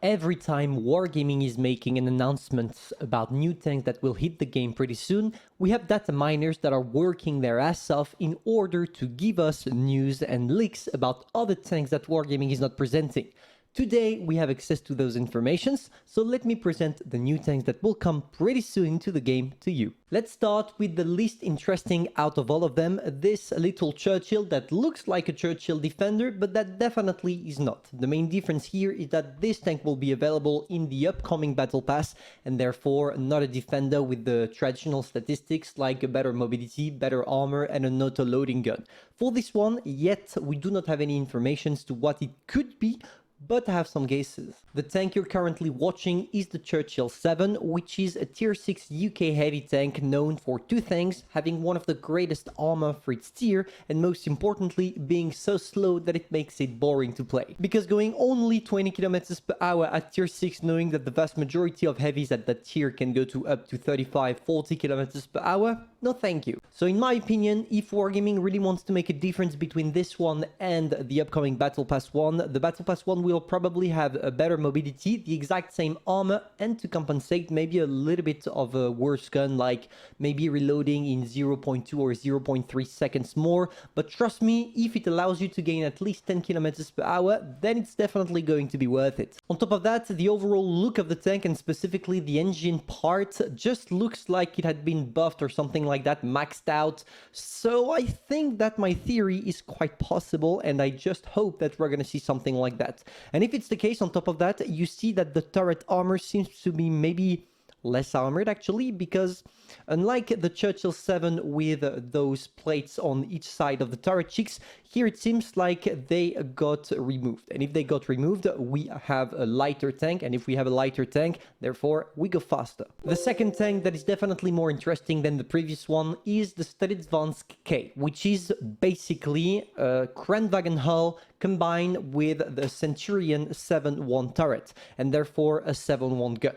Every time Wargaming is making an announcement about new tanks that will hit the game pretty soon, we have data miners that are working their ass off in order to give us news and leaks about other tanks that Wargaming is not presenting. Today we have access to those informations, so let me present the new tanks that will come pretty soon into the game to you. Let's start with the least interesting out of all of them, this little Churchill that looks like a Churchill Defender, but that definitely is not. The main difference here is that this tank will be available in the upcoming Battle Pass, and therefore not a Defender with the traditional statistics like a better mobility, better armor, and an auto-loading gun. For this one, yet we do not have any information as to what it could be, but I have some guesses. The tank you're currently watching is the Churchill 7, which is a tier 6 UK heavy tank known for two things: having one of the greatest armor for its tier, and most importantly, being so slow that it makes it boring to play. Because going only 20 km per hour at tier 6, knowing that the vast majority of heavies at that tier can go to up to 35-40 km per hour, no thank you. So in my opinion, if Wargaming really wants to make a difference between this one and the upcoming Battle Pass one, the Battle Pass one will probably have a better mobility, the exact same armor, and to compensate maybe a little bit of a worse gun, like maybe reloading in 0.2 or 0.3 seconds more. But trust me, if it allows you to gain at least 10 km per hour, then it's definitely going to be worth it. On top of that, the overall look of the tank, and specifically the engine part, just looks like it had been buffed or something like that, maxed out. So I think that my theory is quite possible, and I just hope that we're gonna see something like that. And if it's the case, on top of that, you see that the turret armor seems to be maybe less armored actually, because unlike the Churchill 7 with those plates on each side of the turret cheeks, here it seems like they got removed. And if they got removed, we have a lighter tank, and if we have a lighter tank, therefore we go faster. The second tank that is definitely more interesting than the previous one is the Strv K, which is basically a Kranwagen hull combined with the Centurion 7-1 turret, and therefore a 7-1 gun.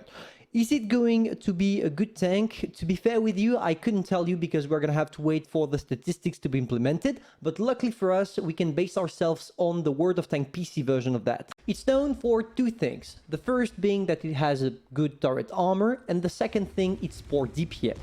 Is it going to be a good tank? To be fair with you, I couldn't tell you because we're going to have to wait for the statistics to be implemented, but luckily for us, we can base ourselves on the World of Tank PC version of that. It's known for two things. The first being that it has a good turret armor, and the second thing, it's for DPM.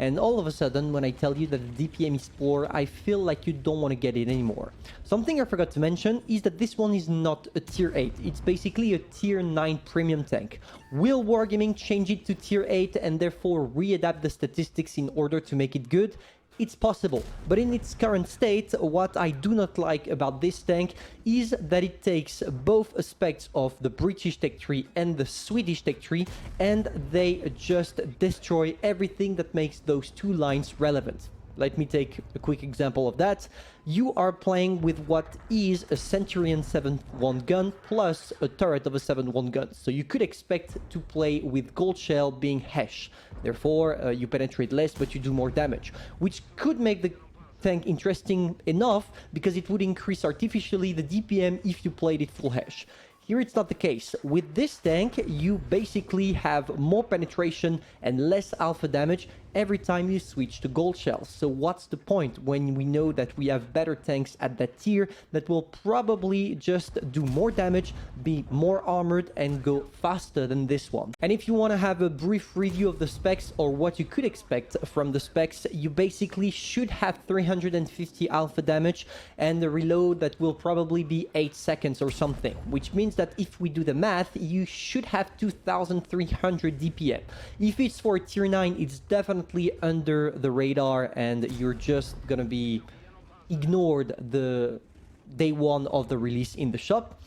And all of a sudden, when I tell you that the DPM is poor, I feel like you don't want to get it anymore. Something I forgot to mention is that this one is not a tier 8. It's basically a tier 9 premium tank. Will Wargaming change it to tier 8 and therefore readapt the statistics in order to make it good? It's possible, but in its current state, what I do not like about this tank is that it takes both aspects of the British tech tree and the Swedish tech tree, and they just destroy everything that makes those two lines relevant. Let me take a quick example of that. You are playing with what is a Centurion 7-1 gun plus a turret of a 7-1 gun. So you could expect to play with Gold Shell being Hesh. Therefore, you penetrate less, but you do more damage, which could make the tank interesting enough because it would increase artificially the DPM if you played it full Hesh. Here it's not the case. With this tank, you basically have more penetration and less alpha damage every time you switch to gold shells. So what's the point when we know that we have better tanks at that tier that will probably just do more damage, be more armored, and go faster than this one? And if you want to have a brief review of the specs or what you could expect from the specs, you basically should have 350 alpha damage and a reload that will probably be 8 seconds or something, which means that if we do the math, you should have 2300 DPM. If it's for tier 9, it's definitely under the radar and you're just gonna be ignored the day one of the release in the shop.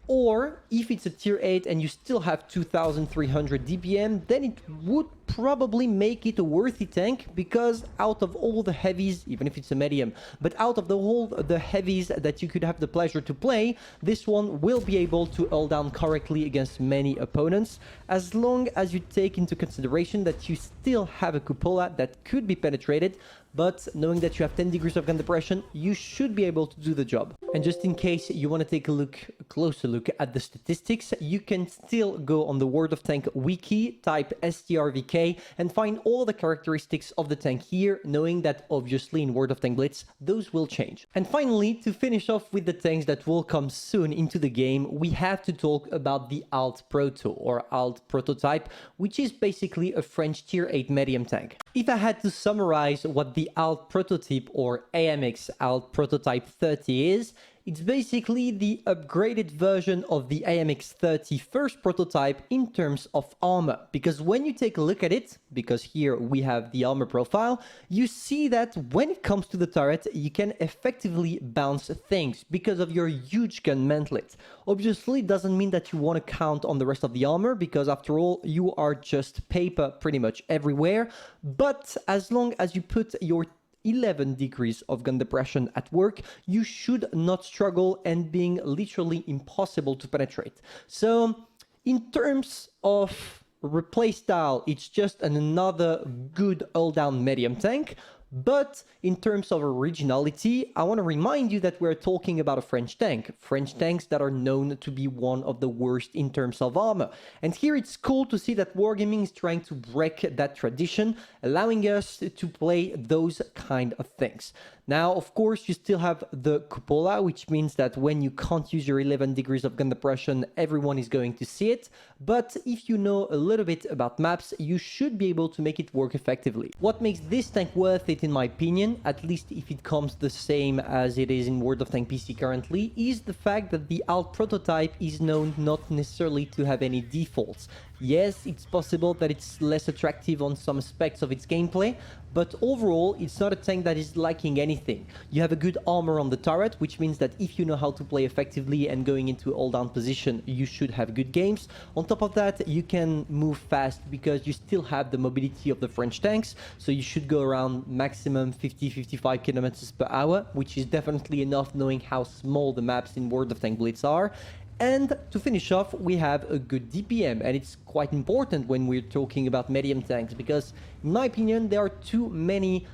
Or if it's a tier 8 and you still have 2300 DPM, then it would probably make it a worthy tank, because out of all the heavies, even if it's a medium, but out of the heavies that you could have the pleasure to play, this one will be able to hold down correctly against many opponents, as long as you take into consideration that you still have a cupola that could be penetrated, but knowing that you have 10 degrees of gun depression, you should be able to do the job. And just in case you want to take a closer look at the statistics, you can still go on the World of Tank wiki, type STRVK 4K and find all the characteristics of the tank here, knowing that obviously in World of Tank Blitz, those will change. And finally, to finish off with the tanks that will come soon into the game, we have to talk about the Alt Proto or Alt Prototype, which is basically a French tier 8 medium tank. If I had to summarize what the Alt Prototype or AMX Alt Prototype 30 is, it's basically the upgraded version of the AMX 30 first prototype in terms of armor. Because when you take a look at it, because here we have the armor profile, you see that when it comes to the turret, you can effectively bounce things because of your huge gun mantlet. Obviously, it doesn't mean that you want to count on the rest of the armor, because after all, you are just paper pretty much everywhere. But as long as you put your 11 degrees of gun depression at work, you should not struggle and being literally impossible to penetrate. So in terms of replay style, it's just another good all-down medium tank. But in terms of originality, I want to remind you that we're talking about a French tank. French tanks that are known to be one of the worst in terms of armor. And here it's cool to see that Wargaming is trying to break that tradition, allowing us to play those kind of things. Now, of course, you still have the cupola, which means that when you can't use your 11 degrees of gun depression, everyone is going to see it. But if you know a little bit about maps, you should be able to make it work effectively. What makes this tank worth it, in my opinion, at least if it comes the same as it is in World of Tank PC currently, is the fact that the Alt Prototype is known not necessarily to have any defaults. Yes, it's possible that it's less attractive on some aspects of its gameplay, but overall, it's not a tank that is lacking anything. You have a good armor on the turret, which means that if you know how to play effectively and going into all-down position, you should have good games. On top of that, you can move fast because you still have the mobility of the French tanks, so you should go around maximum 50-55 kilometers per hour, which is definitely enough knowing how small the maps in World of Tank Blitz are. And to finish off, we have a good DPM, and it's quite important when we're talking about medium tanks, because in my opinion, there are too many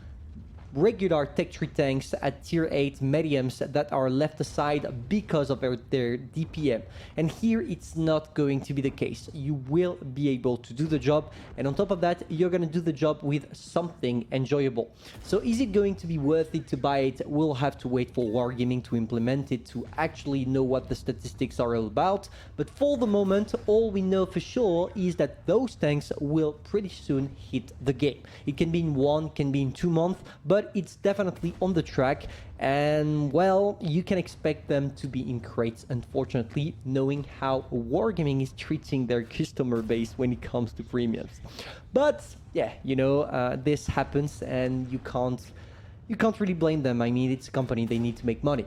regular Tech Tree tanks at tier 8 mediums that are left aside because of their DPM. And here it's not going to be the case. You will be able to do the job, and on top of that, you're going to do the job with something enjoyable. So is it going to be worth it to buy it? We'll have to wait for Wargaming to implement it to actually know what the statistics are all about. But for the moment, all we know for sure is that those tanks will pretty soon hit the game. It can be in 1, can be in 2 months, but it's definitely on the track, and well, you can expect them to be in crates, unfortunately, knowing how Wargaming is treating their customer base when it comes to premiums. But yeah, you know, this happens, and you can't really blame them. I mean, it's a company, they need to make money.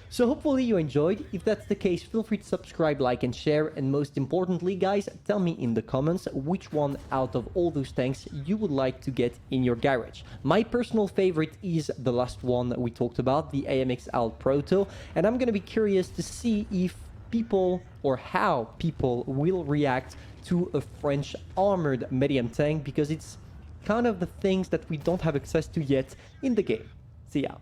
So hopefully you enjoyed. If that's the case, feel free to subscribe, like, and share. And most importantly, guys, tell me in the comments which one out of all those tanks you would like to get in your garage. My personal favorite is the last one that we talked about, the AMX Alt Proto. And I'm going to be curious to see if people, or how people, will react to a French armored medium tank, because it's kind of the things that we don't have access to yet in the game. See ya.